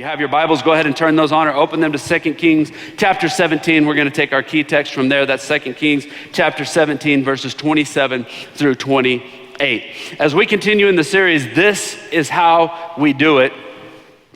you have your Bibles, go ahead and turn those on or open them to 2 Kings chapter 17. We're going to take our key text from there. That's 2 Kings chapter 17, verses 27 through 28. As we continue in the series, This is How We Do It,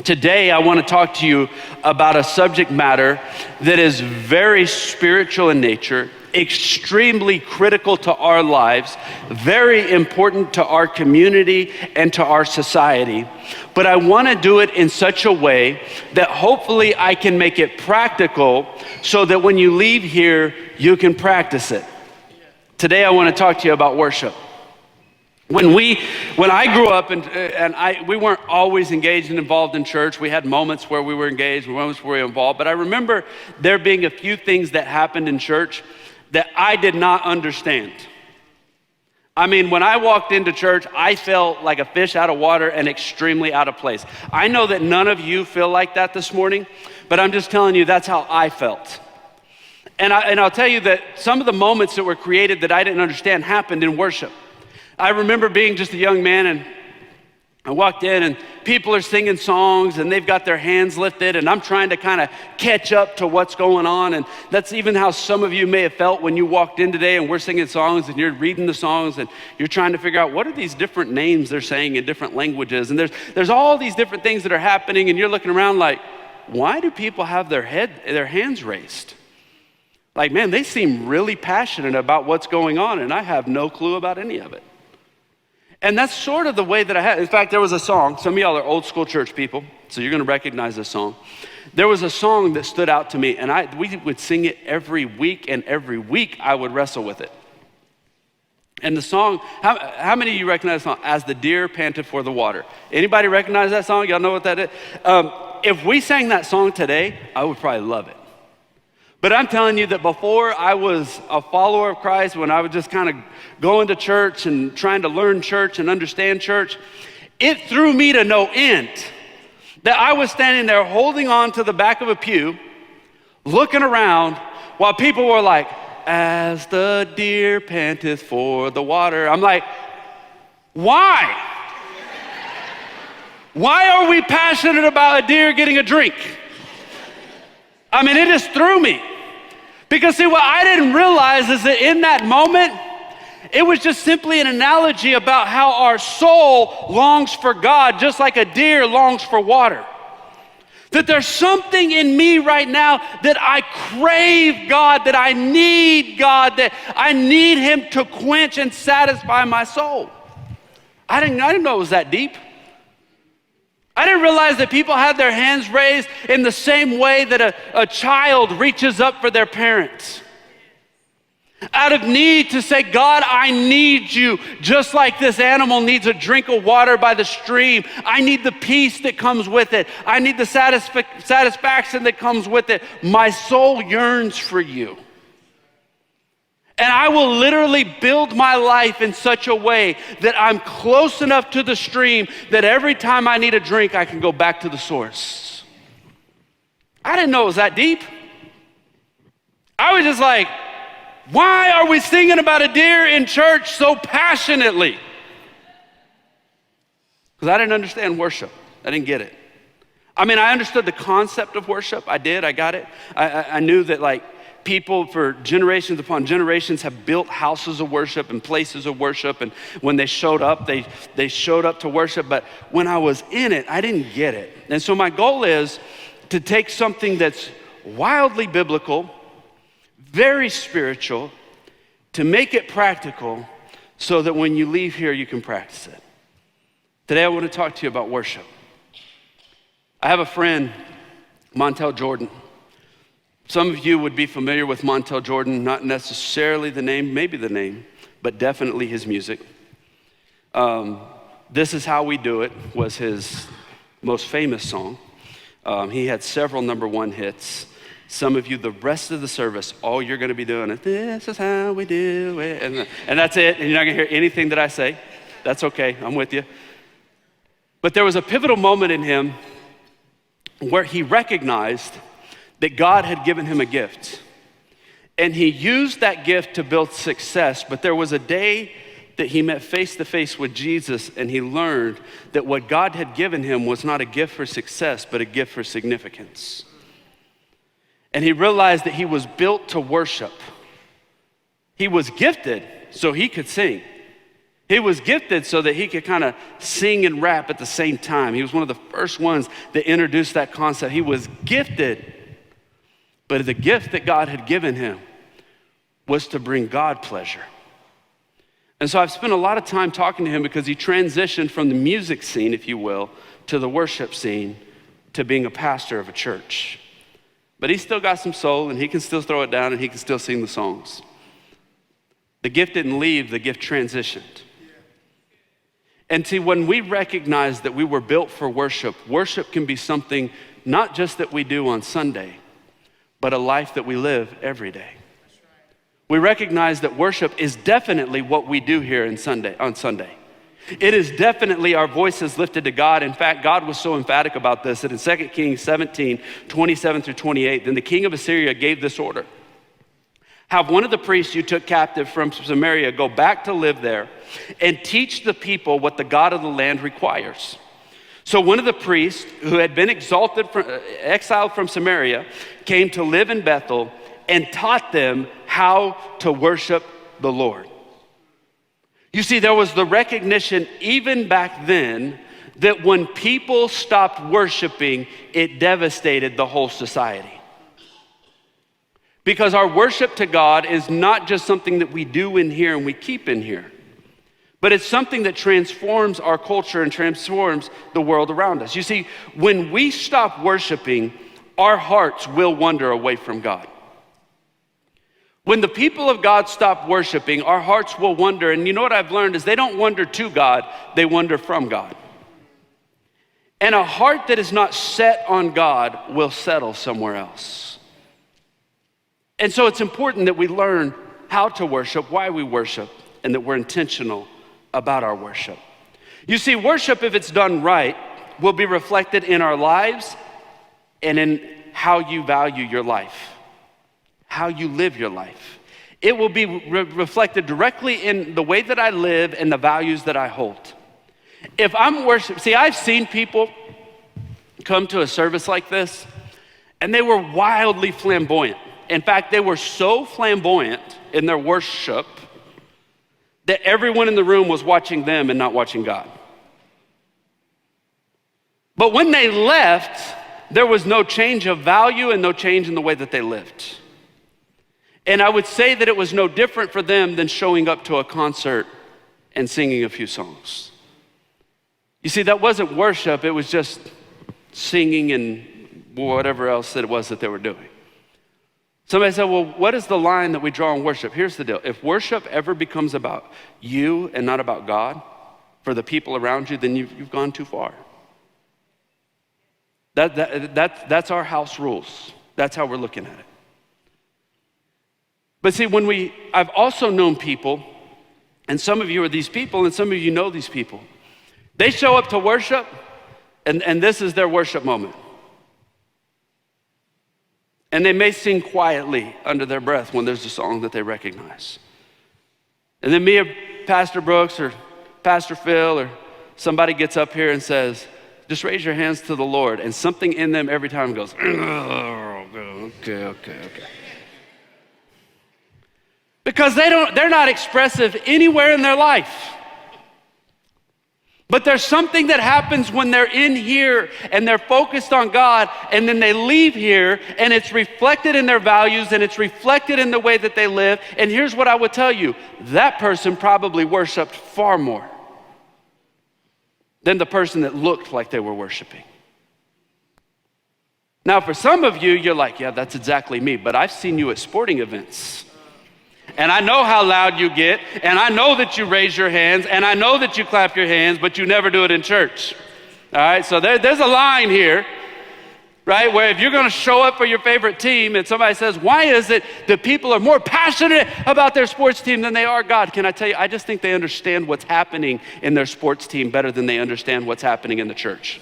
today I want to talk to you about a subject matter that is very spiritual in nature, extremely critical to our lives, very important to our community and to our society. But I want to do it in such a way that hopefully I can make it practical so that when you leave here, you can practice it. Today I want to talk to you about worship. When I grew up we weren't always engaged and involved in church. We had moments where we were engaged, moments where we were involved. But I remember there being a few things that happened in church that I did not understand. I mean, when I walked into church, I felt like a fish out of water and extremely out of place. I know that none of you feel like that this morning, but I'm just telling you that's how I felt. And I'll tell you that some of the moments that were created that I didn't understand happened in worship. I remember being just a young man, and I walked in and people are singing songs and they've got their hands lifted, and I'm trying to kind of catch up to what's going on. And that's even how some of you may have felt when you walked in today and we're singing songs and you're reading the songs and you're trying to figure out what are these different names they're saying in different languages. And there's all these different things that are happening, and you're looking around like, why do people have their hands raised? Like, man, they seem really passionate about what's going on, and I have no clue about any of it. And that's sort of the way that I had. In fact, there was a song. Some of y'all are old school church people, so you're going to recognize this song. There was a song that stood out to me, and we would sing it every week, and every week I would wrestle with it. And the song, how many of you recognize the song? As the deer panted for the water. Anybody recognize that song? Y'all know what that is? If we sang that song today, I would probably love it. But I'm telling you that before I was a follower of Christ, when I was just kind of going to church and trying to learn church and understand church, it threw me to no end that I was standing there holding on to the back of a pew, looking around while people were like, as the deer panteth for the water. I'm like, why? Why are we passionate about a deer getting a drink? I mean, it just threw me. Because see, what I didn't realize is that in that moment, it was just simply an analogy about how our soul longs for God, just like a deer longs for water. That there's something in me right now that I crave God, that I need God, that I need Him to quench and satisfy my soul. I didn't know it was that deep. I didn't realize that people had their hands raised in the same way that a child reaches up for their parents. Out of need to say, God, I need you, just like this animal needs a drink of water by the stream. I need the peace that comes with it. I need the satisfaction that comes with it. My soul yearns for you. And I will literally build my life in such a way that I'm close enough to the stream that every time I need a drink, I can go back to the source. I didn't know it was that deep. I was just like, why are we singing about a deer in church so passionately? Because I didn't understand worship. I didn't get it. I mean, I understood the concept of worship. I did, I got it. I knew that like, people for generations upon generations have built houses of worship and places of worship, and when they showed up, they showed up to worship. But when I was in it, I didn't get it. And so my goal is to take something that's wildly biblical, very spiritual, to make it practical so that when you leave here, you can practice it. Today, I want to talk to you about worship. I have a friend, Montel Jordan. Some of you would be familiar with Montel Jordan, not necessarily the name, maybe the name, but definitely his music. This Is How We Do It was his most famous song. He had several number one hits. Some of you, the rest of the service, all you're gonna be doing is, this is how we do it. And that's it, and you're not gonna hear anything that I say. That's okay, I'm with you. But there was a pivotal moment in him where he recognized that God had given him a gift. And he used that gift to build success, but there was a day that he met face to face with Jesus, and he learned that what God had given him was not a gift for success, but a gift for significance. And he realized that he was built to worship. He was gifted so he could sing. He was gifted so that he could kind of sing and rap at the same time. He was one of the first ones that introduced that concept. He was gifted, but the gift that God had given him was to bring God pleasure. And so I've spent a lot of time talking to him because he transitioned from the music scene, if you will, to the worship scene, to being a pastor of a church. But he's still got some soul, and he can still throw it down, and he can still sing the songs. The gift didn't leave, the gift transitioned. And see, when we recognize that we were built for worship, worship can be something not just that we do on Sunday, but a life that we live every day. We recognize that worship is definitely what we do here on Sunday. It is definitely our voices lifted to God. In fact, God was so emphatic about this that in 2 Kings 17, 27 through 28, then the king of Assyria gave this order. Have one of the priests you took captive from Samaria go back to live there and teach the people what the God of the land requires. So one of the priests who had been exiled from Samaria came to live in Bethel and taught them how to worship the Lord. You see, there was the recognition even back then that when people stopped worshiping, it devastated the whole society. Because our worship to God is not just something that we do in here and we keep in here, but it's something that transforms our culture and transforms the world around us. You see, when we stop worshiping, our hearts will wander away from God. When the people of God stop worshiping, our hearts will wander. And you know what I've learned is they don't wander to God, they wander from God. And a heart that is not set on God will settle somewhere else. And so it's important that we learn how to worship, why we worship, and that we're intentional about our worship. You see, worship, if it's done right, will be reflected in our lives and in how you value your life, how you live your life. It will be reflected directly in the way that I live and the values that I hold. If I'm worshiping, see, I've seen people come to a service like this, and they were wildly flamboyant. In fact, they were so flamboyant in their worship that everyone in the room was watching them and not watching God. But when they left, there was no change of value and no change in the way that they lived. And I would say that it was no different for them than showing up to a concert and singing a few songs. You see, that wasn't worship, it was just singing and whatever else that it was that they were doing. Somebody said, well, what is the line that we draw in worship? Here's the deal. If worship ever becomes about you and not about God for the people around you, then you've gone too far. That's our house rules. That's how we're looking at it. But see, I've also known people, and some of you are these people, and some of you know these people. They show up to worship, and this is their worship moment. And they may sing quietly under their breath when there's a song that they recognize. And then me or Pastor Brooks or Pastor Phil or somebody gets up here and says, just raise your hands to the Lord. And something in them every time goes, okay. Because they're not expressive anywhere in their life. But there's something that happens when they're in here and they're focused on God, and then they leave here and it's reflected in their values and it's reflected in the way that they live. And here's what I would tell you, that person probably worshiped far more than the person that looked like they were worshiping. Now, for some of you, you're like, yeah, that's exactly me, but I've seen you at sporting events. And I know how loud you get, and I know that you raise your hands, and I know that you clap your hands, but you never do it in church. All right, so there's a line here, right, where if you're gonna show up for your favorite team and somebody says, why is it that people are more passionate about their sports team than they are God? Can I tell you, I just think they understand what's happening in their sports team better than they understand what's happening in the church.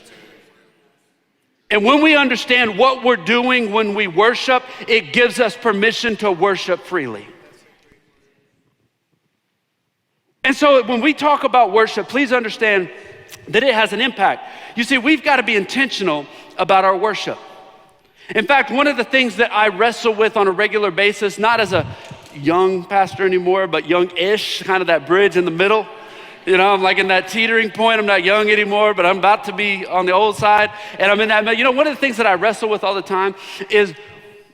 And when we understand what we're doing when we worship, it gives us permission to worship freely. And so when we talk about worship, please understand that it has an impact. You see, we've got to be intentional about our worship. In fact, one of the things that I wrestle with on a regular basis, not as a young pastor anymore, but young-ish, kind of that bridge in the middle. You know, I'm like in that teetering point. I'm not young anymore, but I'm about to be on the old side. And I'm in that, you know, one of the things that I wrestle with all the time is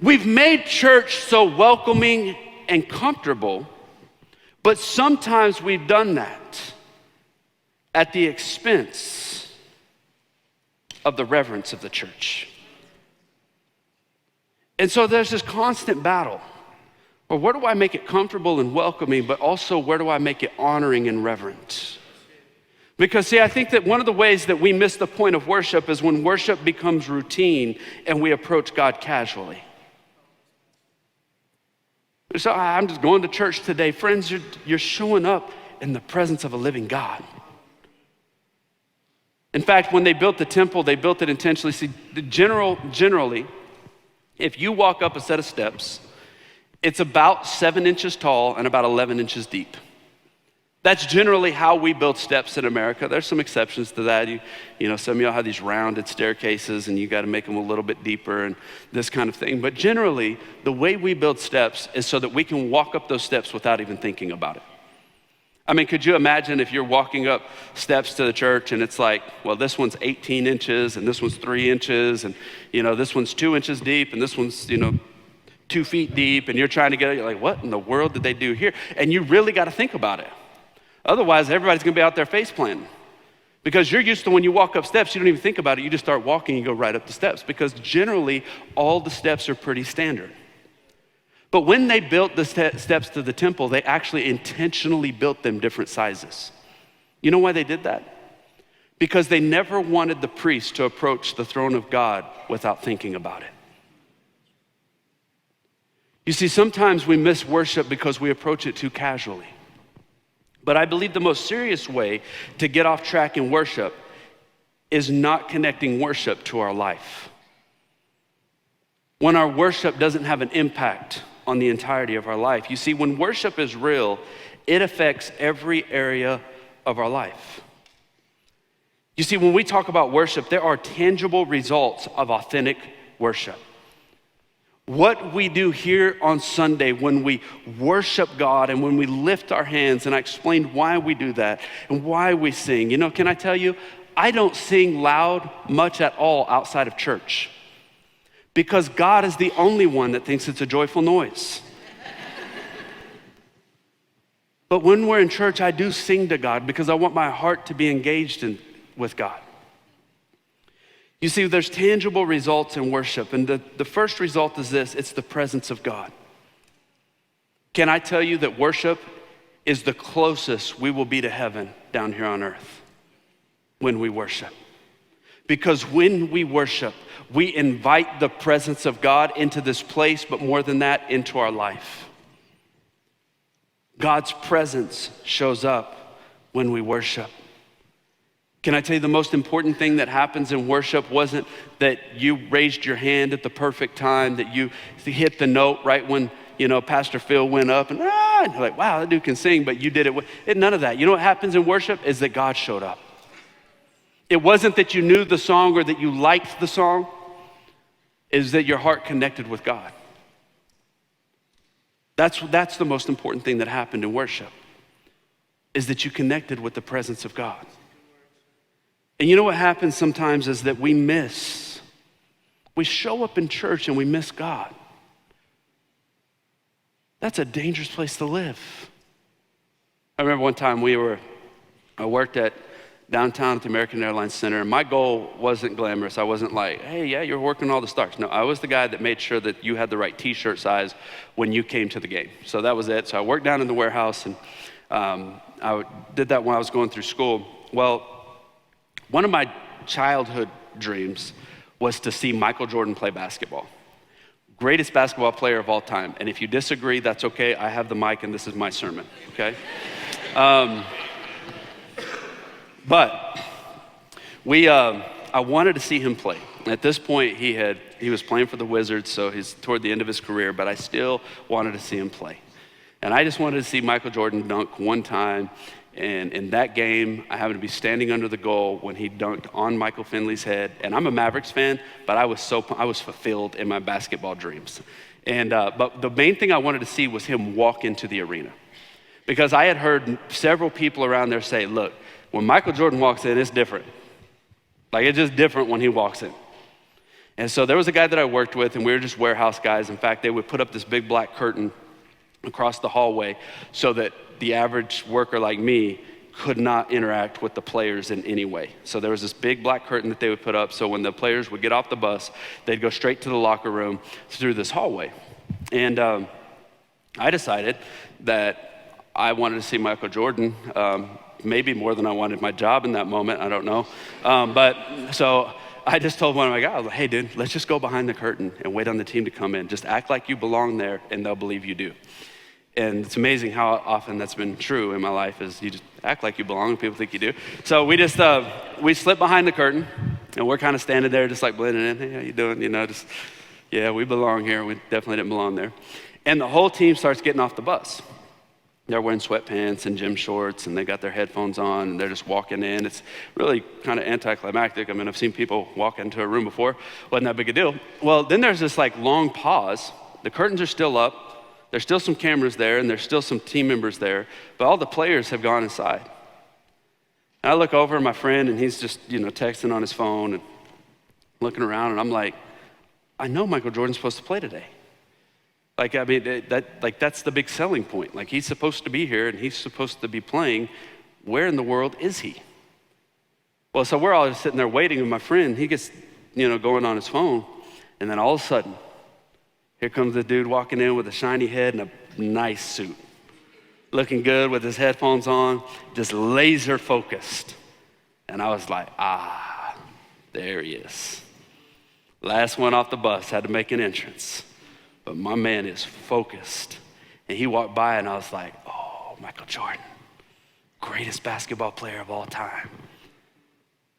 we've made church so welcoming and comfortable, but sometimes we've done that at the expense of the reverence of the church. And so there's this constant battle. Well, where do I make it comfortable and welcoming, but also where do I make it honoring and reverent? Because see, I think that one of the ways that we miss the point of worship is when worship becomes routine and we approach God casually. So I'm just going to church today. Friends, you're showing up in the presence of a living God. In fact, when they built the temple, they built it intentionally. See, generally, if you walk up a set of steps, it's about 7 inches tall and about 11 inches deep. That's generally how we build steps in America. There's some exceptions to that. You know, some of y'all have these rounded staircases and you got to make them a little bit deeper and this kind of thing. But generally, the way we build steps is so that we can walk up those steps without even thinking about it. I mean, could you imagine if you're walking up steps to the church and it's like, well, this one's 18 inches and this one's 3 inches and, you know, this one's 2 inches deep and this one's, 2 feet deep, and you're trying to get it, you're like, what in the world did they do here? And you really got to think about it. Otherwise, everybody's going to be out there face planting. Because you're used to when you walk up steps, you don't even think about it. You just start walking and go right up the steps because generally all the steps are pretty standard. But when they built the steps to the temple, they actually intentionally built them different sizes. You know why they did that? Because they never wanted the priest to approach the throne of God without thinking about it. You see, sometimes we miss worship because we approach it too casually. But I believe the most serious way to get off track in worship is not connecting worship to our life. When our worship doesn't have an impact on the entirety of our life. You see, when worship is real, it affects every area of our life. You see, when we talk about worship, there are tangible results of authentic worship. What we do here on Sunday when we worship God and when we lift our hands, and I explained why we do that and why we sing. Can I tell you, I don't sing loud much at all outside of church because God is the only one that thinks it's a joyful noise. But when we're in church, I do sing to God because I want my heart to be engaged with God. You see, there's tangible results in worship, and the first result is this: it's the presence of God. Can I tell you that worship is the closest we will be to heaven down here on earth when we worship? Because when we worship, we invite the presence of God into this place, but more than that, into our life. God's presence shows up when we worship. Can I tell you the most important thing that happens in worship wasn't that you raised your hand at the perfect time, that you hit the note right when, Pastor Phil went up and you're like, wow, that dude can sing, but you did it. None of that. You know what happens in worship is that God showed up. It wasn't that you knew the song or that you liked the song, is that your heart connected with God. That's the most important thing that happened in worship, is that you connected with the presence of God. And you know what happens sometimes is that we show up in church and we miss God. That's a dangerous place to live. I remember one time I worked at downtown at the American Airlines Center, and my goal wasn't glamorous. I wasn't like, hey, yeah, you're working all the stars. No, I was the guy that made sure that you had the right t-shirt size when you came to the game. So that was it. So I worked down in the warehouse, and I did that when I was going through school. Well, one of my childhood dreams was to see Michael Jordan play basketball. Greatest basketball player of all time. And if you disagree, that's okay. I have the mic and this is my sermon, okay? But I wanted to see him play. At this point, he was playing for the Wizards, so he's toward the end of his career, but I still wanted to see him play. And I just wanted to see Michael Jordan dunk one time And in that game, I happened to be standing under the goal when he dunked on Michael Finley's head. And I'm a Mavericks fan, but I was fulfilled in my basketball dreams. And but the main thing I wanted to see was him walk into the arena. Because I had heard several people around there say, look, when Michael Jordan walks in, it's different. Like, it's just different when he walks in. And so there was a guy that I worked with, and we were just warehouse guys. In fact, they would put up this big black curtain across the hallway so that the average worker like me could not interact with the players in any way. So there was this big black curtain that they would put up, so when the players would get off the bus, they'd go straight to the locker room through this hallway. And I decided that I wanted to see Michael Jordan, maybe more than I wanted my job in that moment, I don't know. But so I just told one of my guys, hey dude, let's just go behind the curtain and wait on the team to come in. Just act like you belong there and they'll believe you do. And it's amazing how often that's been true in my life, is you just act like you belong and people think you do. So we just, we slip behind the curtain and we're kind of standing there just like blending in. Hey, how you doing? You know, just, yeah, we belong here. We definitely didn't belong there. And the whole team starts getting off the bus. They're wearing sweatpants and gym shorts, and they got their headphones on, and they're just walking in. It's really kind of anticlimactic. I mean, I've seen people walk into a room before. Wasn't that big a deal. Well, then there's this like long pause. The curtains are still up. There's still some cameras there, and there's still some team members there, but all the players have gone inside. And I look over at my friend, and he's just, texting on his phone and looking around, and I'm like, I know Michael Jordan's supposed to play today. Like, I mean, that's the big selling point. Like, he's supposed to be here and he's supposed to be playing. Where in the world is he? Well, so we're all just sitting there waiting, and my friend, he gets, going on his phone. And then all of a sudden, here comes the dude walking in with a shiny head and a nice suit. Looking good with his headphones on, just laser focused. And I was like, there he is. Last one off the bus, had to make an entrance. But my man is focused. And he walked by and I was like, oh, Michael Jordan, greatest basketball player of all time.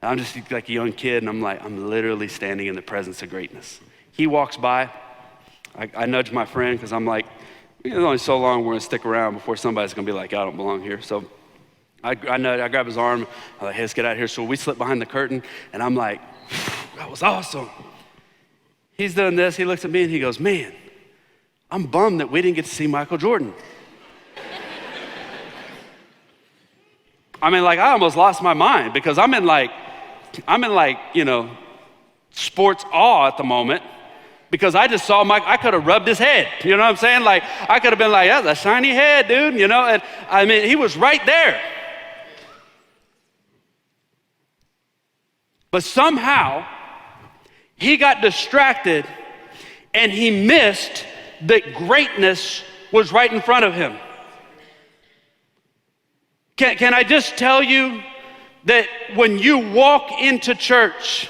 And I'm just like a young kid, and I'm literally standing in the presence of greatness. He walks by, I nudge my friend because I'm like, there's only so long we're gonna stick around before somebody's gonna be like, I don't belong here. So I grab his arm, I'm like, hey, let's get out of here. So we slip behind the curtain, and I'm like, that was awesome. He's doing this, he looks at me and he goes, man, I'm bummed that we didn't get to see Michael Jordan. I mean, I almost lost my mind because I'm in sports awe at the moment because I just saw I could have rubbed his head. You know what I'm saying? Like, I could have been like, that's a shiny head, dude, and I mean, he was right there. But somehow, he got distracted and he missed that greatness was right in front of him. Can I just tell you that when you walk into church,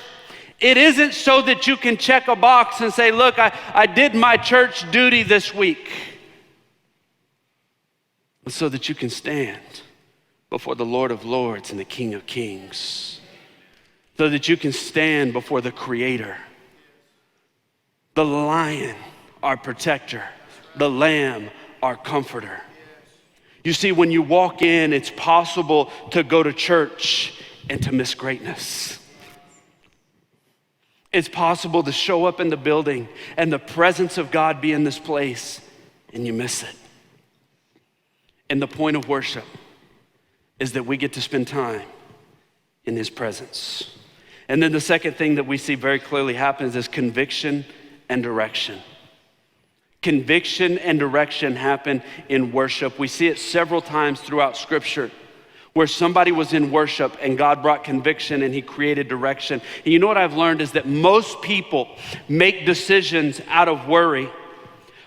it isn't so that you can check a box and say, look, I did my church duty this week. It's so that you can stand before the Lord of Lords and the King of Kings. So that you can stand before the Creator, the Lion, our protector, the Lamb, our comforter. You see, when you walk in, it's possible to go to church and to miss greatness. It's possible to show up in the building and the presence of God be in this place and you miss it. And the point of worship is that we get to spend time in His presence. And then the second thing that we see very clearly happens is conviction and direction. Conviction and direction happen in worship. We see it several times throughout Scripture where somebody was in worship and God brought conviction and He created direction. And you know what I've learned is that most people make decisions out of worry.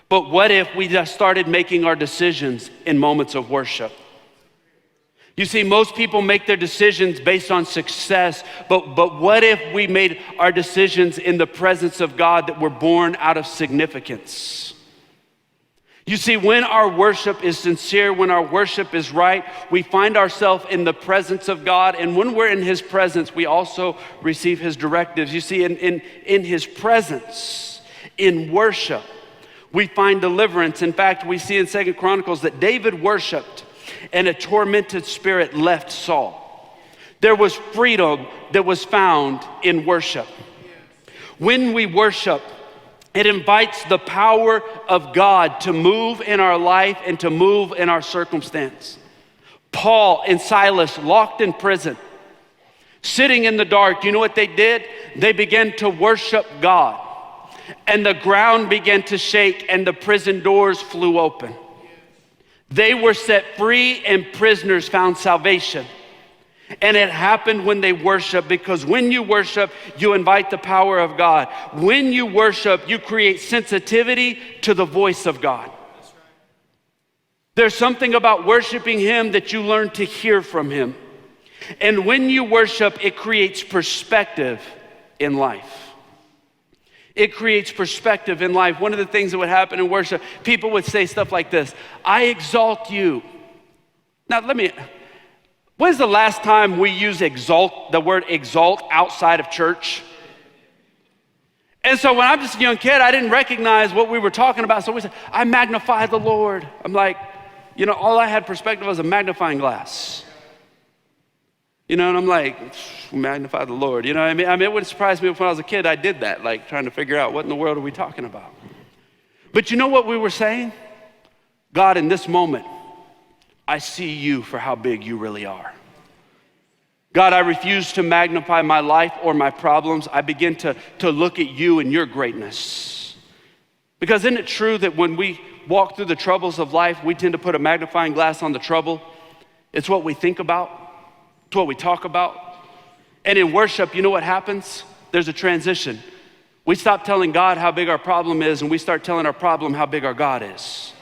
But what if we just started making our decisions in moments of worship? You see, most people make their decisions based on success, but what if we made our decisions in the presence of God that were born out of significance? You see, when our worship is sincere, when our worship is right, we find ourselves in the presence of God, and when we're in His presence, we also receive His directives. You see, in His presence, in worship, we find deliverance. In fact, we see in 2 Chronicles that David worshiped, and a tormented spirit left Saul. There was freedom that was found in worship. When we worship, it invites the power of God to move in our life and to move in our circumstance. Paul and Silas locked in prison, sitting in the dark, you know what they did? They began to worship God. And the ground began to shake and the prison doors flew open. They were set free and prisoners found salvation. And it happened when they worship, because when you worship, you invite the power of God. When you worship, you create sensitivity to the voice of God. There's something about worshiping Him that you learn to hear from Him. And when you worship, it creates perspective in life. It creates perspective in life. One of the things that would happen in worship, people would say stuff like this: I exalt you. Now, when's the last time we use the word exalt outside of church? And so when I'm just a young kid, I didn't recognize what we were talking about. So we said, I magnify the Lord. I'm like, all I had perspective was a magnifying glass. And I'm like, magnify the Lord. I mean, it wouldn't surprise me if when I was a kid, I did that, like trying to figure out what in the world are we talking about. But you know what we were saying? God, in this moment, I see you for how big you really are. God, I refuse to magnify my life or my problems. I begin to look at you and your greatness. Because isn't it true that when we walk through the troubles of life, we tend to put a magnifying glass on the trouble? It's what we think about. It's what we talk about. And in worship, you know what happens? There's a transition. We stop telling God how big our problem is, and we start telling our problem how big our God is.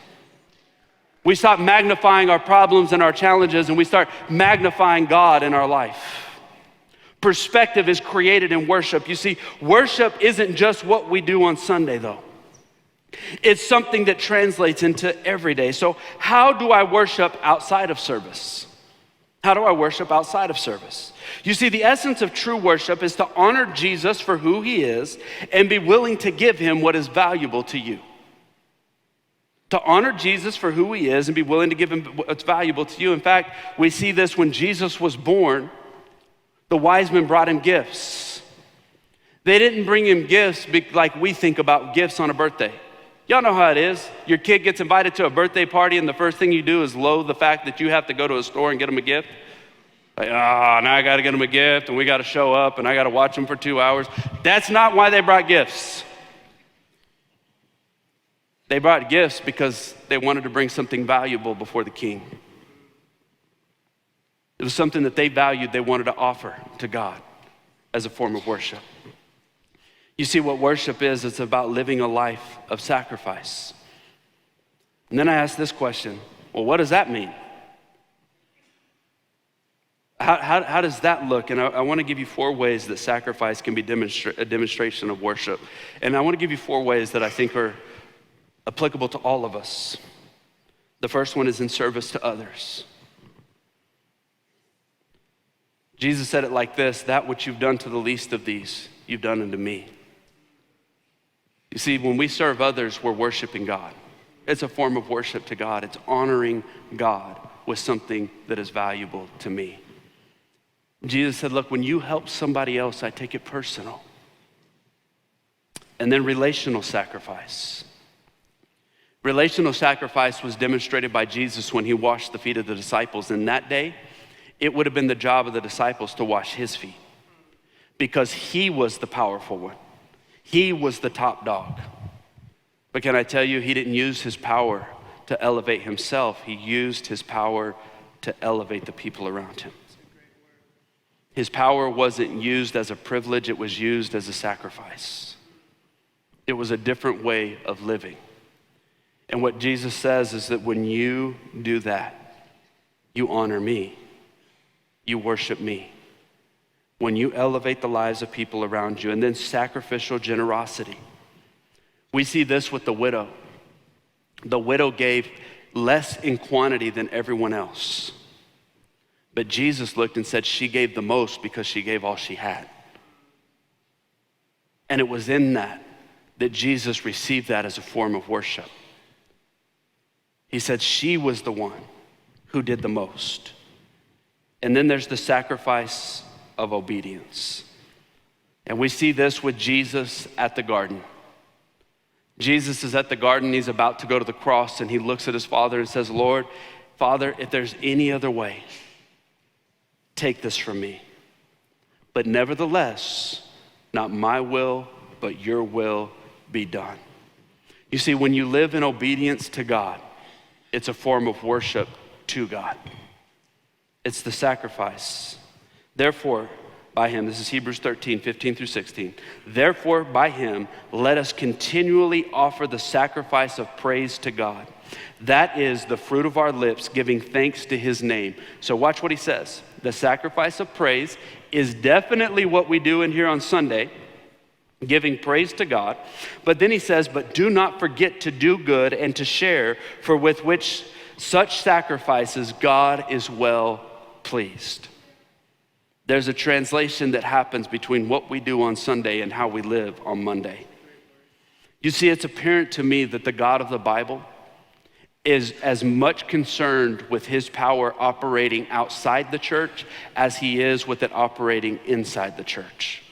We stop magnifying our problems and our challenges, and we start magnifying God in our life. Perspective is created in worship. You see, worship isn't just what we do on Sunday, though. It's something that translates into every day. So how do I worship outside of service? How do I worship outside of service? You see, the essence of true worship is to honor Jesus for who He is and be willing to give Him what is valuable to you. To honor Jesus for who He is and be willing to give Him what's valuable to you. In fact, we see this when Jesus was born. The wise men brought Him gifts. They didn't bring Him gifts like we think about gifts on a birthday. Y'all know how it is. Your kid gets invited to a birthday party and the first thing you do is loathe the fact that you have to go to a store and get them a gift. Like, now I gotta get them a gift and we gotta show up and I gotta watch them for 2 hours. That's not why they brought gifts. They brought gifts because they wanted to bring something valuable before the king. It was something that they valued, they wanted to offer to God as a form of worship. You see, what worship is, it's about living a life of sacrifice. And then I asked this question, well, what does that mean? How does that look? And I want to give you 4 ways that sacrifice can be a demonstration of worship. And I want to give you 4 ways that I think are applicable to all of us. The first one is in service to others. Jesus said it like this: that which you've done to the least of these, you've done unto me. You see, when we serve others, we're worshiping God. It's a form of worship to God. It's honoring God with something that is valuable to me. Jesus said, look, when you help somebody else, I take it personal. And then relational sacrifice. Relational sacrifice was demonstrated by Jesus when He washed the feet of the disciples. In that day, it would have been the job of the disciples to wash His feet because He was the powerful one. He was the top dog. But can I tell you, He didn't use His power to elevate Himself. He used His power to elevate the people around Him. His power wasn't used as a privilege, it was used as a sacrifice. It was a different way of living. And what Jesus says is that when you do that, you honor me, you worship me. When you elevate the lives of people around you. And then sacrificial generosity. We see this with the widow. The widow gave less in quantity than everyone else. But Jesus looked and said she gave the most because she gave all she had. And it was in that Jesus received that as a form of worship. He said she was the one who did the most. And then there's the sacrifice of obedience. And we see this with Jesus at the garden. Jesus is at the garden, he's about to go to the cross, and he looks at his Father and says, Lord, Father, if there's any other way, take this from me. But nevertheless, not my will, but your will be done. You see, when you live in obedience to God, it's a form of worship to God. It's the sacrifice. Therefore, by him, this is Hebrews 13, 15 through 16. Therefore, by him, let us continually offer the sacrifice of praise to God. That is the fruit of our lips, giving thanks to his name. So watch what he says. The sacrifice of praise is definitely what we do in here on Sunday, giving praise to God. But then he says, but do not forget to do good and to share, for with which such sacrifices God is well pleased. There's a translation that happens between what we do on Sunday and how we live on Monday. You see, it's apparent to me that the God of the Bible is as much concerned with his power operating outside the church as he is with it operating inside the church.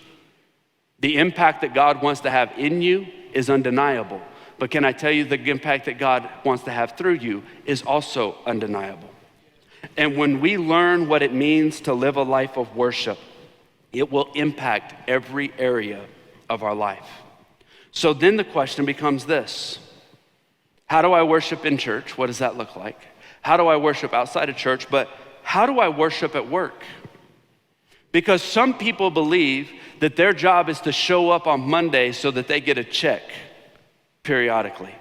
The impact that God wants to have in you is undeniable. But can I tell you, the impact that God wants to have through you is also undeniable. And when we learn what it means to live a life of worship, it will impact every area of our life. So then the question becomes this: how do I worship in church? What does that look like? How do I worship outside of church? But how do I worship at work? Because some people believe that their job is to show up on Monday so that they get a check periodically,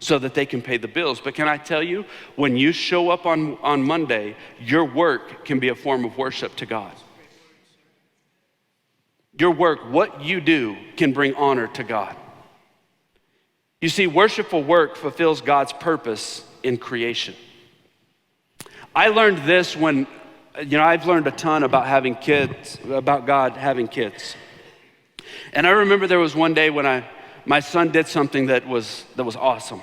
so that they can pay the bills. But can I tell you, when you show up on Monday, your work can be a form of worship to God. Your work, what you do, can bring honor to God. You see, worshipful work fulfills God's purpose in creation. I learned this when, I've learned a ton about having kids, about God having kids. And I remember there was one day when my son did something that was awesome.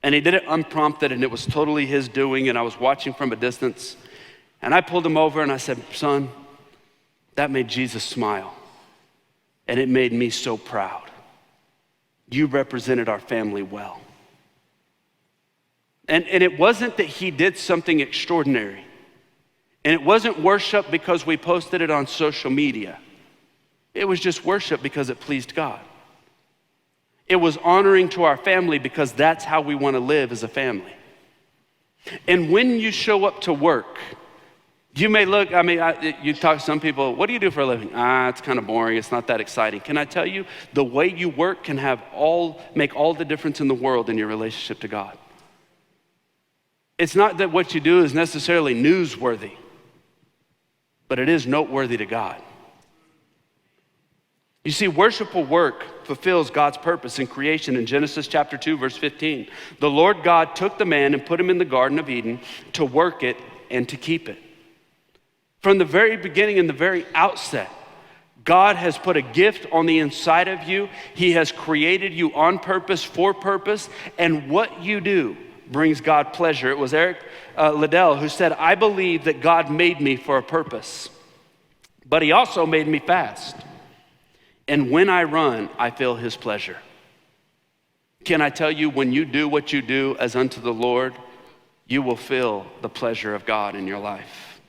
And he did it unprompted, and it was totally his doing, and I was watching from a distance. And I pulled him over and I said, son, that made Jesus smile. And it made me so proud. You represented our family well. And it wasn't that he did something extraordinary. And it wasn't worship because we posted it on social media. It was just worship because it pleased God. It was honoring to our family because that's how we want to live as a family. And when you show up to work, you may look, you talk to some people, what do you do for a living? It's kind of boring, it's not that exciting. Can I tell you, the way you work can make all the difference in the world in your relationship to God. It's not that what you do is necessarily newsworthy, but it is noteworthy to God. You see, worshipful work fulfills God's purpose in creation. In Genesis chapter 2, verse 15, the Lord God took the man and put him in the Garden of Eden to work it and to keep it. From the very beginning and the very outset, God has put a gift on the inside of you. He has created you on purpose, for purpose, and what you do brings God pleasure. It was Eric Liddell who said, I believe that God made me for a purpose, but he also made me fast. And when I run, I feel his pleasure. Can I tell you, when you do what you do as unto the Lord, you will feel the pleasure of God in your life.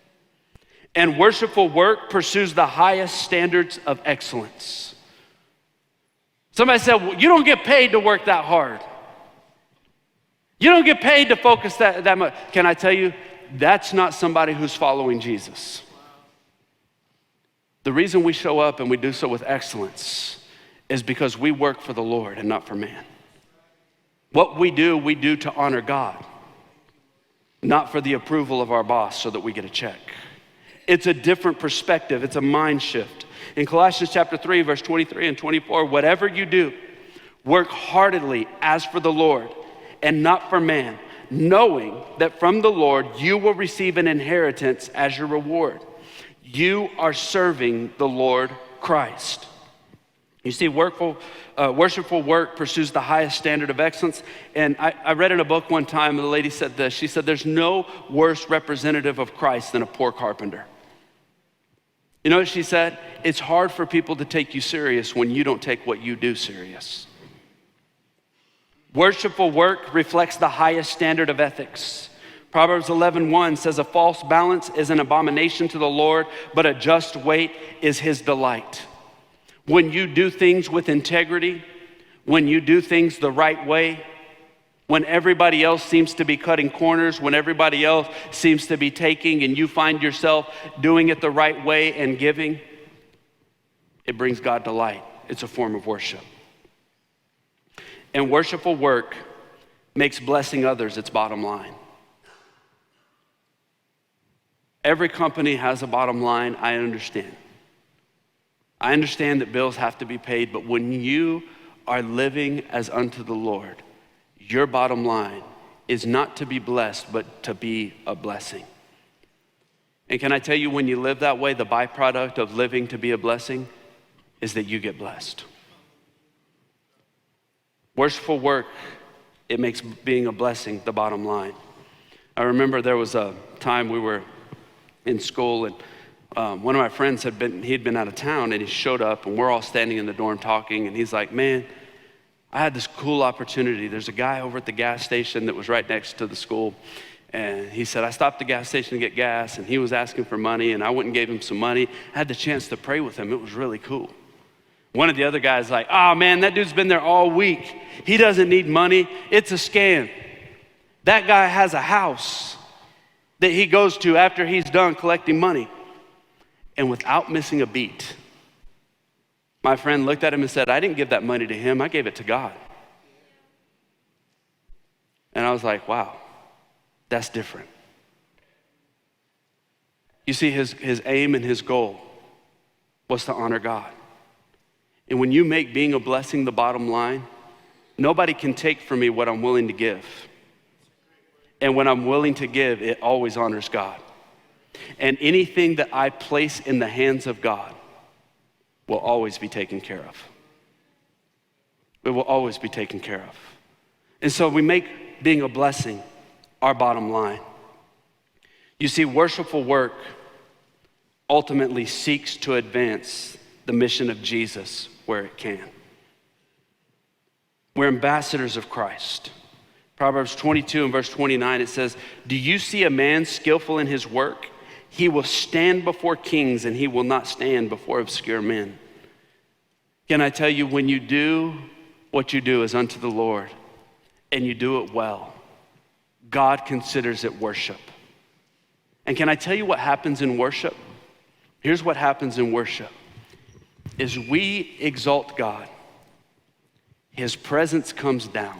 And worshipful work pursues the highest standards of excellence. Somebody said, well, you don't get paid to work that hard. You don't get paid to focus that much. Can I tell you, that's not somebody who's following Jesus. The reason we show up and we do so with excellence is because we work for the Lord and not for man. What we do to honor God, not for the approval of our boss so that we get a check. It's a different perspective. It's a mind shift. In Colossians chapter 3, verse 23 and 24, whatever you do, work heartily as for the Lord and not for man, knowing that from the Lord you will receive an inheritance as your reward. You are serving the Lord Christ. You see, worshipful work pursues the highest standard of excellence. And I read in a book one time, and the lady said this. She said, there's no worse representative of Christ than a poor carpenter. You know what she said? It's hard for people to take you serious when you don't take what you do serious. Worshipful work reflects the highest standard of ethics. Proverbs 11:1 says, a false balance is an abomination to the Lord, but a just weight is his delight. When you do things with integrity, when you do things the right way, when everybody else seems to be cutting corners, when everybody else seems to be taking, and you find yourself doing it the right way and giving, it brings God delight. It's a form of worship. And worshipful work makes blessing others its bottom line. Every company has a bottom line, I understand. I understand that bills have to be paid, but when you are living as unto the Lord, your bottom line is not to be blessed, but to be a blessing. And can I tell you, when you live that way, the byproduct of living to be a blessing is that you get blessed. Worshipful work, it makes being a blessing the bottom line. I remember there was a time we were in school, and one of my friends he'd been out of town, and he showed up, and we're all standing in the dorm talking, and he's like, man, I had this cool opportunity. There's a guy over at the gas station that was right next to the school, and he said, I stopped at the gas station to get gas, and he was asking for money, and I went and gave him some money. I had the chance to pray with him. It was really cool. One of the other guys like, oh man, that dude's been there all week. He doesn't need money. It's a scam. That guy has a house that he goes to after he's done collecting money. And without missing a beat, my friend looked at him and said, I didn't give that money to him. I gave it to God. And I was like, wow, that's different. You see, his aim and his goal was to honor God. And when you make being a blessing the bottom line, nobody can take from me what I'm willing to give. And when I'm willing to give, it always honors God. And anything that I place in the hands of God will always be taken care of. It will always be taken care of. And so we make being a blessing our bottom line. You see, worshipful work ultimately seeks to advance the mission of Jesus where it can. We're ambassadors of Christ. Proverbs 22 and verse 29, it says, do you see a man skillful in his work? He will stand before kings and he will not stand before obscure men. Can I tell you, when you do what you do as unto the Lord and you do it well, God considers it worship. And can I tell you what happens in worship? Here's what happens in worship. Is we exalt God, his presence comes down.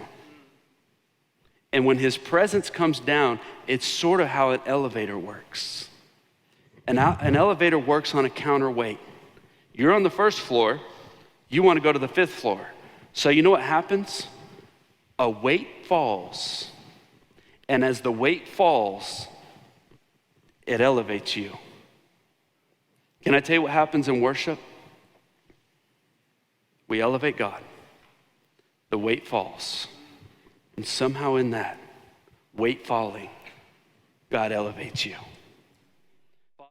And when his presence comes down, it's sort of how an elevator works. An elevator works on a counterweight. You're on the first floor, you want to go to the 5th floor. So you know what happens? A weight falls. And as the weight falls, it elevates you. Can I tell you what happens in worship? We elevate God. The weight falls. And somehow in that weight falling, God elevates you.